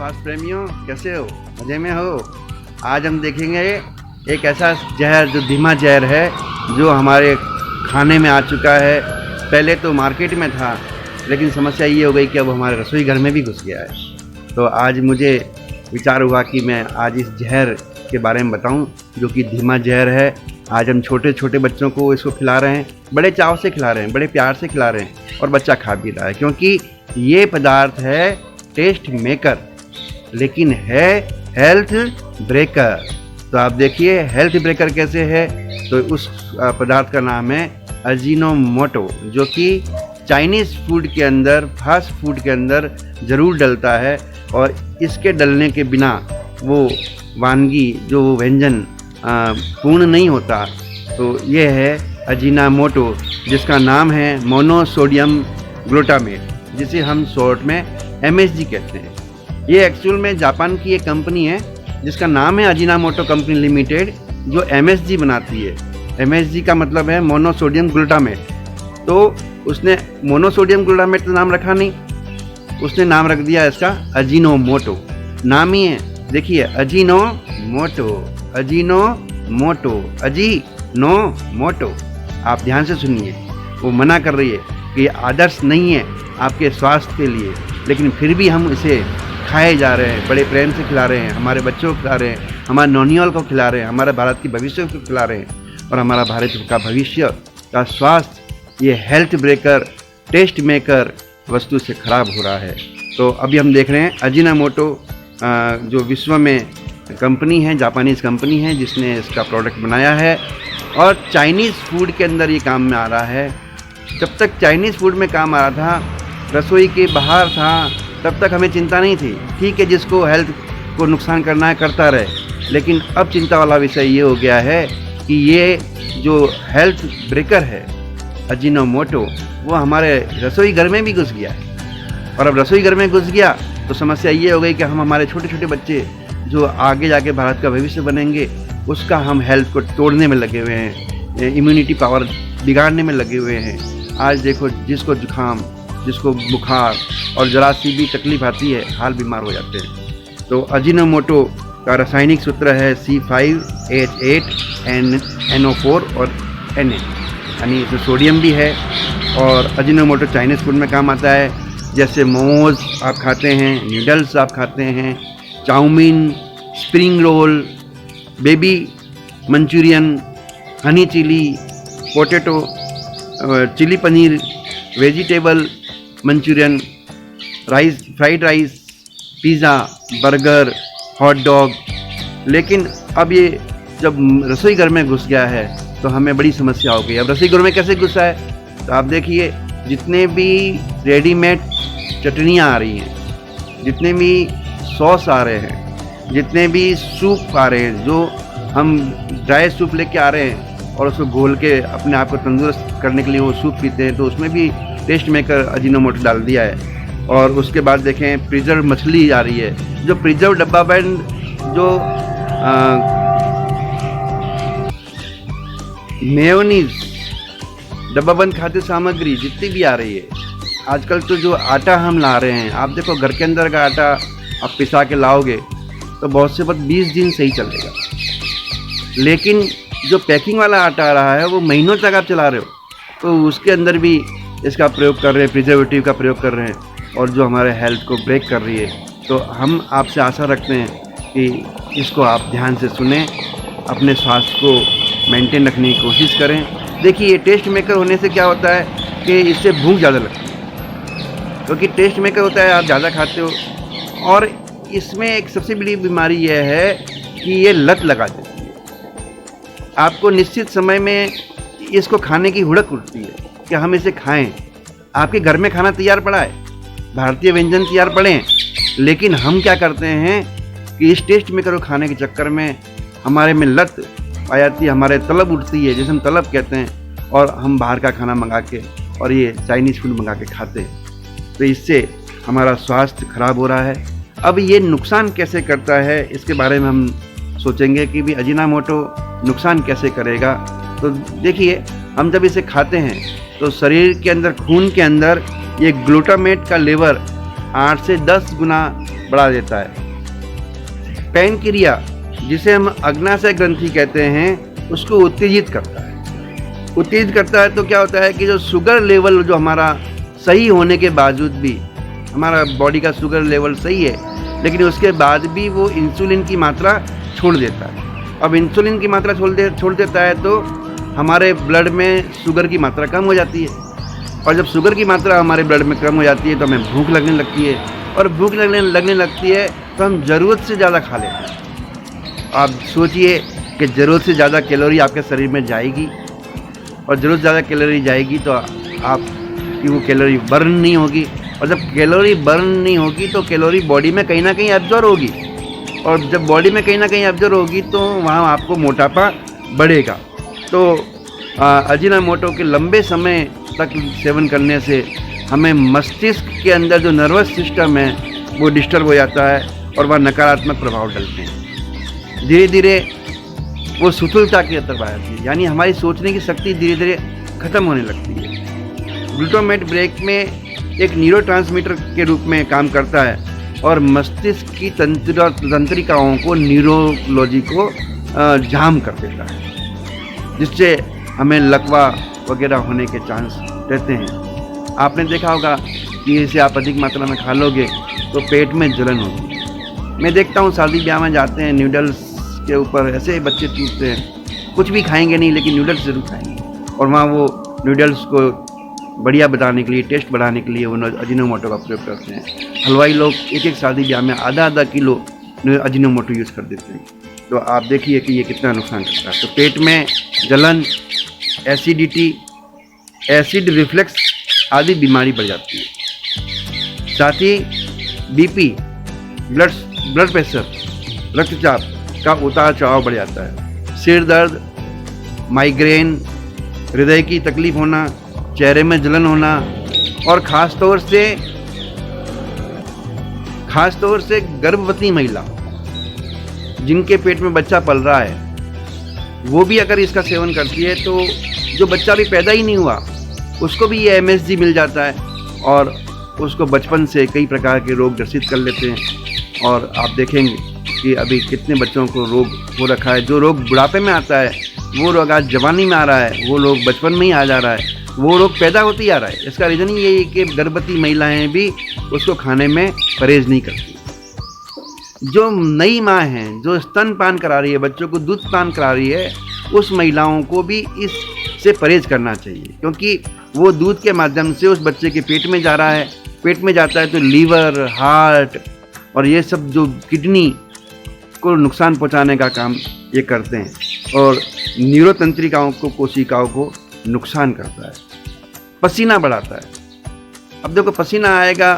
स्वास्थ्य प्रेमियों, कैसे हो? मज़े में हो? आज हम देखेंगे एक ऐसा जहर जो धीमा जहर है, जो हमारे खाने में आ चुका है। पहले तो मार्केट में था, लेकिन समस्या ये हो गई कि अब हमारे रसोई घर में भी घुस गया है। तो आज मुझे विचार हुआ कि मैं आज इस जहर के बारे में बताऊं, जो कि धीमा जहर है। आज हम छोटे छोटे बच्चों को इसको खिला रहे हैं, बड़े चाव से खिला रहे हैं, बड़े प्यार से खिला रहे हैं, और बच्चा खा भी रहा है, क्योंकि ये पदार्थ है टेस्ट मेकर, लेकिन है हेल्थ ब्रेकर। तो आप देखिए हेल्थ ब्रेकर कैसे है। तो उस पदार्थ का नाम है अजीनोमोटो, जो कि चाइनीज़ फूड के अंदर, फास्ट फूड के अंदर ज़रूर डलता है, और इसके डलने के बिना वो वानगी, जो व्यंजन पूर्ण नहीं होता। तो ये है अजीनोमोटो, जिसका नाम है मोनोसोडियम ग्लूटामेट, जिसे हम शॉर्ट में MSG कहते हैं। ये एक्चुअल में जापान की एक कंपनी है, जिसका नाम है अजीनोमोटो कंपनी लिमिटेड, जो MSG बनाती है। MSG का मतलब है मोनोसोडियम ग्लूटामेट। तो उसने मोनोसोडियम ग्लूटामेट तो नाम रखा नहीं, उसने नाम रख दिया इसका अजीनोमोटो। नाम ही है, देखिए अजीनोमोटो, अजीनोमोटो, अजीनोमोटो। आप ध्यान से सुनिए, वो मना कर रही है कि ये आदर्श नहीं है आपके स्वास्थ्य के लिए, लेकिन फिर भी हम इसे खाए जा रहे हैं, बड़े प्रेम से खिला रहे हैं, हमारे बच्चों को खिला रहे हैं, हमारे नौनियाल को खिला रहे हैं, हमारे भारत के भविष्य को खिला रहे हैं, और हमारा भारत का भविष्य का स्वास्थ्य ये हेल्थ ब्रेकर, टेस्ट मेकर वस्तु से खराब हो रहा है। तो अभी हम देख रहे हैं अजीनोमोटो, जो विश्व में कंपनी है, जापानीज़ कंपनी है, जिसने इसका प्रोडक्ट बनाया है, और चाइनीज़ फूड के अंदर ये काम में आ रहा है। जब तक चाइनीज़ फूड में काम आ रहा था, रसोई के बाहर था, तब तक हमें चिंता नहीं थी। ठीक है, जिसको हेल्थ को नुकसान करना है करता रहे, लेकिन अब चिंता वाला विषय ये हो गया है कि ये जो हेल्थ ब्रेकर है अजीनोमोटो, वो हमारे रसोई घर में भी घुस गया है। और अब रसोई घर में घुस गया तो समस्या ये हो गई कि हम हमारे छोटे छोटे बच्चे जो आगे जाके भारत का भविष्य बनेंगे, उसका हम हेल्थ को तोड़ने में लगे हुए हैं, इम्यूनिटी पावर बिगाड़ने में लगे हुए हैं। आज देखो, जिसको जुकाम, जिसको बुखार और जरा सी भी तकलीफ आती है, हाल बीमार हो जाते हैं। तो अजीनोमोटो का रासायनिक सूत्र है C5H8NO4 और Na, यानी इसमें सोडियम भी है। और अजीनोमोटो चाइनीज़ फूड में काम आता है, जैसे मोमोज आप खाते हैं, नूडल्स आप खाते हैं, chow mein, spring roll, baby Manchurian, honey chilli, potato, chilli paneer, vegetable Manchurian, rice, fried rice, pizza, burger, hot dog. लेकिन अब ये जब रसोई घर में घुस गया है तो हमें बड़ी समस्या हो गई। अब रसोई घर में कैसे घुसा है? तो आप देखिए, जितने भी रेडीमेड चटनियाँ आ रही हैं, जितने भी सॉस आ रहे हैं, जितने भी सूप आ रहे हैं, जो हम ड्राई सूप लेके आ रहे हैं और उसको घोल के अपने आप को तंदुरुस्त करने के लिए वो सूप पीते हैं, तो उसमें भी टेस्ट मेकर अजीनोमोटो डाल दिया है। और उसके बाद देखें, प्रिजर्व मछली आ रही है, जो प्रिजर्व डब्बा बंद, जो मेयोनीज, डब्बा बंद खाद्य सामग्री जितनी भी आ रही है आजकल, तो जो आटा हम ला रहे हैं, आप देखो घर के अंदर का आटा आप पिसा के लाओगे तो बहुत से वक्त 20 दिन सही चलेगा, लेकिन जो पैकिंग वाला आटा आ रहा है वो महीनों तक आप चला रहे हो, तो उसके अंदर भी इसका प्रयोग कर रहे हैं, प्रिजर्वेटिव का प्रयोग कर रहे हैं, और जो हमारे हेल्थ को ब्रेक कर रही है। तो हम आपसे आशा रखते हैं कि इसको आप ध्यान से सुनें, अपने स्वास्थ्य को मेंटेन रखने की कोशिश करें। देखिए, ये टेस्ट मेकर होने से क्या होता है कि इससे भूख ज़्यादा लगती है, क्योंकि टेस्ट मेकर होता है, आप ज़्यादा खाते हो। और इसमें एक सबसे बड़ी बीमारी यह है कि ये लत लगा देती है। आपको निश्चित समय में इसको खाने की हुड़क उठती है कि हम इसे खाएं। आपके घर में खाना तैयार पड़ा है, भारतीय व्यंजन तैयार पड़े हैं, लेकिन हम क्या करते हैं कि इस टेस्ट मेकर को खाने के चक्कर में हमारे में लत आ जाती है, हमारे तलब उठती है, जैसे हम तलब कहते हैं, और हम बाहर का खाना मंगा के और ये चाइनीज़ फूड मंगा के खाते हैं। तो इससे हमारा स्वास्थ्य खराब हो रहा है। अब ये नुकसान कैसे करता है, इसके बारे में हम सोचेंगे कि भी अजीनोमोटो नुकसान कैसे करेगा। तो देखिए, हम जब इसे खाते हैं तो शरीर के अंदर, खून के अंदर ये ग्लूटामेट का लेवल 8 से 10 गुना बढ़ा देता है। पैनक्रिया, जिसे हम अग्नाशय ग्रंथि कहते हैं, उसको उत्तेजित करता है। उत्तेजित करता है तो क्या होता है कि जो शुगर लेवल जो हमारा सही होने के बावजूद भी, हमारा बॉडी का शुगर लेवल सही है, लेकिन उसके बाद भी वो इंसुलिन की मात्रा छोड़ देता है। अब इंसुलिन की मात्रा छोड़ देता है तो हमारे ब्लड में शुगर की मात्रा कम हो जाती है, और जब शुगर की मात्रा हमारे ब्लड में कम हो जाती है तो हमें भूख लगने लगती है, और भूख लगने लगती है तो हम ज़रूरत से ज़्यादा खा लेते हैं। आप सोचिए कि ज़रूरत से ज़्यादा कैलोरी आपके शरीर में जाएगी, और ज़रूरत से ज़्यादा कैलोरी जाएगी तो आपकी वो कैलोरी बर्न नहीं होगी, और जब कैलोरी बर्न नहीं होगी तो कैलोरी बॉडी में कहीं ना कहीं एब्जॉर्ब होगी, और जब बॉडी में कहीं ना कहीं एब्जॉर्ब होगी तो वहाँ आपको मोटापा बढ़ेगा। तो अजीनोमोटो के लंबे समय तक सेवन करने से हमें मस्तिष्क के अंदर जो नर्वस सिस्टम है वो डिस्टर्ब हो जाता है, और वह नकारात्मक प्रभाव डालते हैं। धीरे धीरे वो सुतुलता की तरफ आ जाती है, यानी हमारी सोचने की शक्ति धीरे धीरे ख़त्म होने लगती है। ग्लूटामेट ब्रेक में एक न्यूरोट्रांसमीटर के रूप में काम करता है, और मस्तिष्क की तंत्रिकाओं को, न्यूरोलॉजी को जाम कर देता है, जिससे हमें लकवा वगैरह होने के चांस रहते हैं। आपने देखा होगा कि इसे आप अधिक मात्रा में खा लोगे तो पेट में जलन होगी। मैं देखता हूँ शादी ब्याह में जाते हैं, नूडल्स के ऊपर ऐसे बच्चे टूटते हैं, कुछ भी खाएंगे नहीं लेकिन नूडल्स ज़रूर खाएंगे, और वहाँ वो नूडल्स को बढ़िया बनाने के लिए, टेस्ट बढ़ाने के लिए वो अजीनोमोटो का प्रयोग करते हैं। हलवाई लोग एक शादी ब्याह में आधा किलो अजीनोमोटो यूज़ कर देते हैं। तो आप देखिए कि ये कितना नुकसान करता है। तो पेट में जलन, एसिडिटी, एसिड रिफ्लेक्स आदि बीमारी बढ़ जाती है। साथ ही बीपी, ब्लड प्रेशर, रक्तचाप का उतार चढ़ाव बढ़ जाता है। सिर दर्द, माइग्रेन, हृदय की तकलीफ होना, चेहरे में जलन होना, और ख़ास तौर से गर्भवती महिला जिनके पेट में बच्चा पल रहा है, वो भी अगर इसका सेवन करती है तो जो बच्चा भी पैदा ही नहीं हुआ उसको भी ये MSG मिल जाता है, और उसको बचपन से कई प्रकार के रोग ग्रसित कर लेते हैं। और आप देखेंगे कि अभी कितने बच्चों को रोग हो रखा है। जो रोग बुढ़ापे में आता है वो रोग आज जवानी में आ रहा है, वो लोग बचपन में ही आ जा रहा है, वो रोग पैदा होते ही आ रहा है। इसका रीज़न ही यही है कि गर्भवती महिलाएं भी उसको खाने में परहेज़ नहीं करती। जो नई माँ हैं, जो स्तनपान करा रही है, बच्चों को दूध पान करा रही है, उस महिलाओं को भी इससे परहेज़ करना चाहिए, क्योंकि वो दूध के माध्यम से उस बच्चे के पेट में जा रहा है। पेट में जाता है तो लीवर, हार्ट और ये सब जो किडनी को नुकसान पहुंचाने का काम ये करते हैं, और न्यूरोतंत्रिकाओं को, कोशिकाओं को नुकसान करता है। पसीना बढ़ाता है। अब देखो, पसीना आएगा,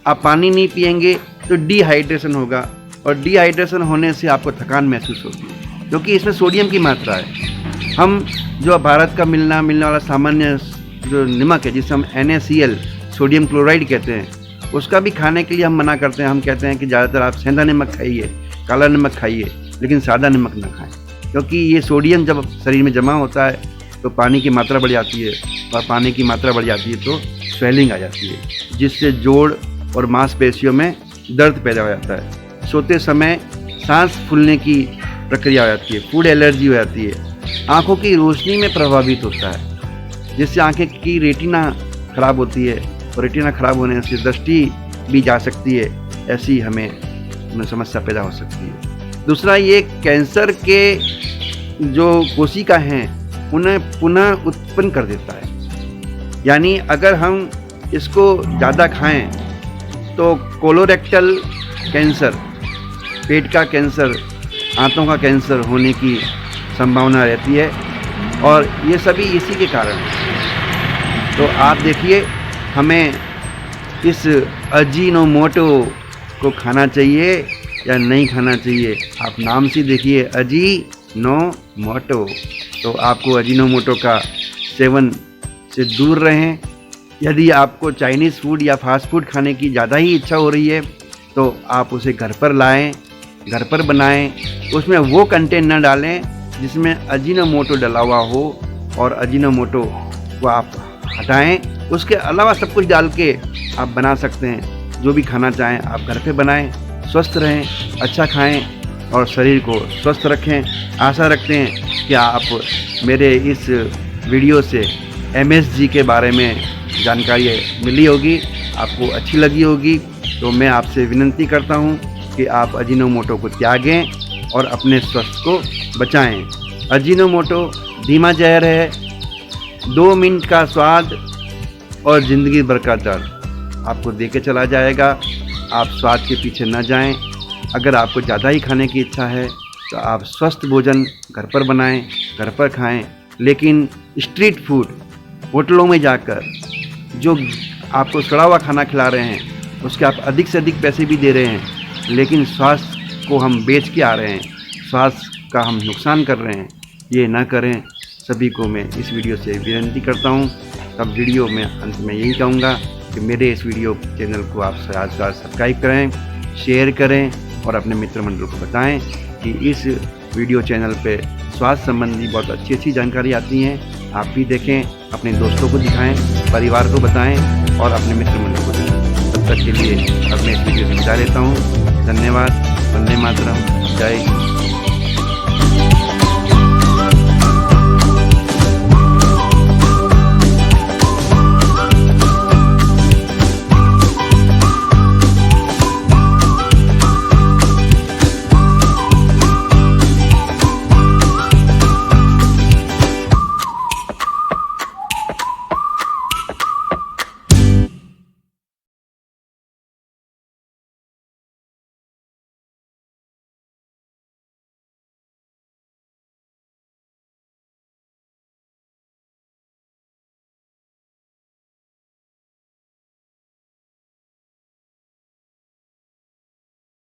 आप पानी नहीं पिएंगे तो डिहाइड्रेशन होगा, और डिहाइड्रेशन होने से आपको थकान महसूस होगी, क्योंकि इसमें सोडियम की मात्रा है। हम जो भारत का मिलने वाला सामान्य जो नमक है, जिसे हम NaCl, सोडियम क्लोराइड कहते हैं, उसका भी खाने के लिए हम मना करते हैं। हम कहते हैं कि ज़्यादातर आप सेंधा नमक खाइए, काला नमक खाइए, लेकिन सादा नमक ना खाएं, क्योंकि ये सोडियम जब शरीर में जमा होता है तो पानी की मात्रा बढ़ जाती है, और पानी की मात्रा बढ़ जाती है तो स्वेलिंग आ जाती है, जिससे जोड़ और मांसपेशियों में दर्द पैदा हो जाता है। सोते समय सांस फूलने की प्रक्रिया हो जाती है, फूड एलर्जी हो जाती है, आँखों की रोशनी में प्रभावित होता है, जिससे आँखें की रेटिना खराब होती है, और रेटिना खराब होने से दृष्टि भी जा सकती है। ऐसी हमें समस्या पैदा हो सकती है। दूसरा, ये कैंसर के जो कोशिका हैं उन्हें पुनः उत्पन्न कर देता है। यानी अगर हम इसको ज़्यादा खाएं तो कोलोरेक्टल कैंसर, पेट का कैंसर, आंतों का कैंसर होने की संभावना रहती है, और ये सभी इसी के कारण है। तो आप देखिए, हमें इस अजीनोमोटो को खाना चाहिए या नहीं खाना चाहिए। आप नाम से देखिए, अजीनोमोटो। तो आपको अजीनोमोटो का सेवन से दूर रहें। यदि आपको चाइनीज़ फूड या फास्ट फूड खाने की ज़्यादा ही इच्छा हो रही है तो आप उसे घर पर लाएं, घर पर बनाएं। उसमें वो कंटेंट न डालें जिसमें अजीनोमोटो डला हुआ हो, और अजीनोमोटो को आप हटाएं। उसके अलावा सब कुछ डाल के आप बना सकते हैं। जो भी खाना चाहें आप घर पे बनाएं, स्वस्थ रहें, अच्छा खाएं और शरीर को स्वस्थ रखें। आशा रखते हैं कि आप मेरे इस वीडियो से MSG के बारे में जानकारी मिली होगी, आपको अच्छी लगी होगी। तो मैं आपसे विनती करता हूं कि आप अजीनोमोटो को त्यागें और अपने स्वास्थ्य को बचाएं। अजीनोमोटो धीमा जहर है, 2 मिनट का स्वाद और ज़िंदगी भर का दर्द आपको दे के चला जाएगा। आप स्वाद के पीछे न जाएं। अगर आपको ज़्यादा ही खाने की इच्छा है तो आप स्वस्थ भोजन घर पर बनाएं, घर पर खाएं। लेकिन स्ट्रीट फूड होटलों में जाकर जो आपको सड़ा हुआ खाना खिला रहे हैं, उसके आप अधिक से अधिक पैसे भी दे रहे हैं, लेकिन स्वास्थ्य को हम बेच के आ रहे हैं, स्वास्थ्य का हम नुकसान कर रहे हैं। ये ना करें। सभी को मैं इस वीडियो से विनती करता हूँ। तब वीडियो में अंत में यही कहूँगा कि मेरे इस वीडियो चैनल को आप सब्सक्राइब करें, शेयर करें और अपने मित्र मंडल को बताएं कि इस वीडियो चैनल पे स्वास्थ्य संबंधी बहुत अच्छी अच्छी जानकारी आती हैं। आप भी देखें, अपने दोस्तों को दिखाएं, परिवार को बताएं और अपने मित्र मंडल को दिखाएं। तब तक के लिए अब मैं इस वीडियो से विदा लेता हूँ। धन्यवाद। वंदे मातरम। जय हिंद।